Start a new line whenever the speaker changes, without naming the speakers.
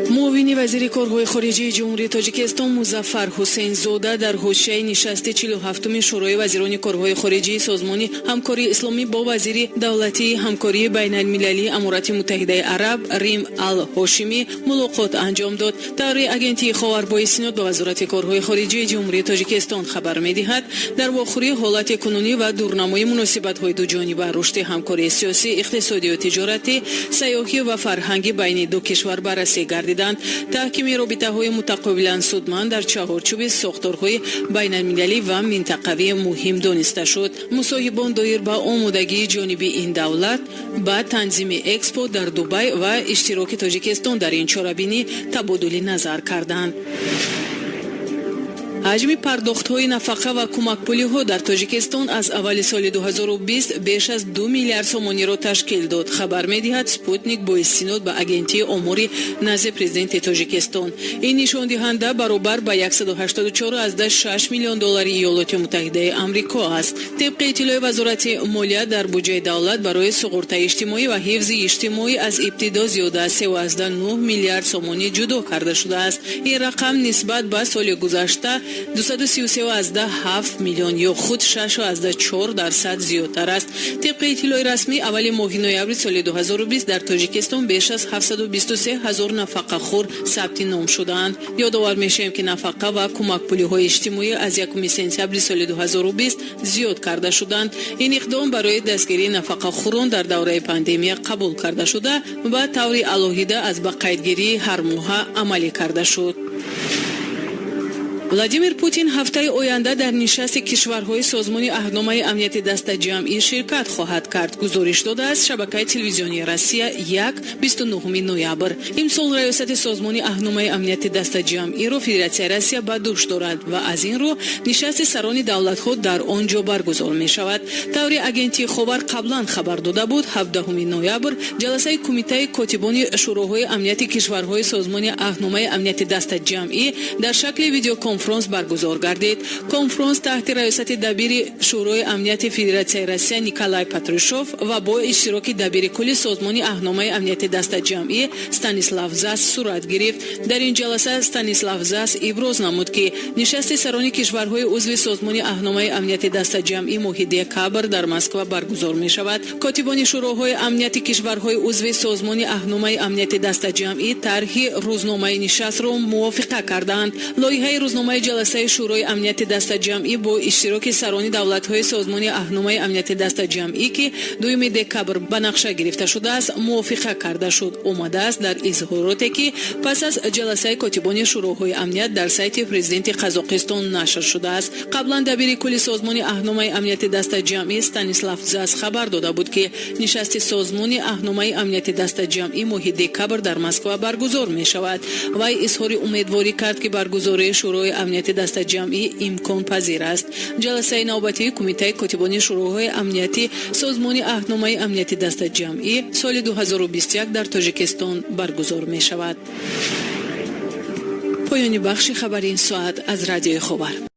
معاون وزیر کارهای خارجه جمهوری تاجیکستان مظفر حسین زاده در حاشیه نشست 47 شورای وزیران کارهای خارجه سازمان همکاری اسلامی با وزیر دولتی همکاری بین المللی امارات متحده عرب ریم الهاشمی ملاقات انجام داد. در اگنتی خاوربای سینات با وزارت کارهای خارجه جمهوری تاجیکستان خبر می‌دهد در واخوری حالت کنونی و دورنمای مناسبت‌های دو جانبه رشد همکاری سیاسی، اقتصادی و تجارتی، سیاحی و فرهنگی بین دو کشور بررسی گردیدند. تحکیم رابطه‌های متقابلا سودمند در چهارچوب ساختارهای بین المللی و منطقوی مهم دانسته شد. مصاحبان دایر به آمادگی جانبی این دولت با تنظیم اکسپو در دبی و اشتراک تاجیکستان در این چاره‌بینی تبادل نظر کردند. حجم پرداخت‌های نفقه و کمک‌پولی‌ها در تاجیکستان از اول سال 2020 بیش از 2 میلیارد سومانی را تشکیل داد. خبر می‌دهد سپوتنیک با استناد به اگنتی آماری نزد پرزیدنت تاجیکستان. این نشان دهنده برابر به 184.6 میلیون دلار ایالات متحده آمریکا است. طبق اطلاع وزارت مالیه در بودجه دولت برای سقوط اجتماعی و حفظ اجتماعی از ابتدا زیاده از 3.9 میلیارد سومانی جدا کرده شده است. این رقم نسبت به سال گذشته 233.7 میلیون یا خود 6.4% زیادتر است. طبق اطلاع رسمی اول ماه نوامبر سال 2020 در تاجیکستان بیش از 723,000 نفقه خور ثبت نام شدند. یادآور میشیم که نفقه و کمک پولی‌های اجتماعی از 1 سپتامبر سال 2020 زیاد کرده شدند. این اقدام برای دستگیری نفقه خوران در دوره پاندمی قبول کرده شده و طور علاهیده از به قیدگیری هر ماه عملی کرده شد. ولادیمیر پوتین هفته آینده در نشست کشورهای سازمان عهدنامه امنیت دست جمعی شرکت خواهد کرد. گزارش داده از شبکه تلویزیونی روسیه 29 نوامبر. امسال ریاست سازمان عهدنامه امنیت دست جمعی را فدراسیون روسیه به دوش دارد و از این رو نشست سران دولت‌ها در آنجا برگزار می شود. طور اگنتی خبر قبلا خبر داده بود 17 نوامبر جلسه کمیته کاتبان شوراهای امنیت کشورهای سازمان عهدنامه امنیت دست جمعی در شکل ویدیو کنفرانس برگزار گردید. کنفرانس تحت ریاست دبیر شورای امنیت فدراسیون روسیه نیکولای پاتروشوف و با اشتراک دبیر کل سازمان عهدنامه امنیت دست جمعی استانیسلاو زاس صورت گرفت. در این جلسه استانیسلاو زاس ابراز نمود که نشست سران کشورهای عضو سازمان عهدنامه امنیت دست جمعی ماه دکامبر در مسکو برگزار می شود. کاتبان شوراهای امنیت کشورهای عضو سازمان عهدنامه امنیت دست جمعی طرح روزنامه نشست را موافقه کردند. لایحه روزنامه جلسه شورای امنیت دست جمعی با اشتراک سران دولت‌های سازمان عهدنامه امنیت دست جمعی که 2 دکامبر به نقشه گرفته شده است موافقه کرده شد. آمده است در اظهاراتی که پس از جلسه کاتبان شوراهای امنیت در سایت پرزیدنت قزاقستان نشر شده است. قبلا دبیر کل سازمان عهدنامه امنیت دست جمعی استانیسلاو زاس خبر داده بود که نشست سازمان عهدنامه امنیت دست جمعی ماه دکامبر در مسکو برگزار می شود. وی اظهار امیدواری کرد که برگزاری شورای امنیت دست جمعی امکان پذیر است. جلسه نوبتی کمیته کاتبان شوراهای امنیتی سازمان عهدنامه امنیت دست جمعی سال 2021 در تاجیکستان برگزار می شود. پایان بخش خبری این ساعت از رادیو خبر.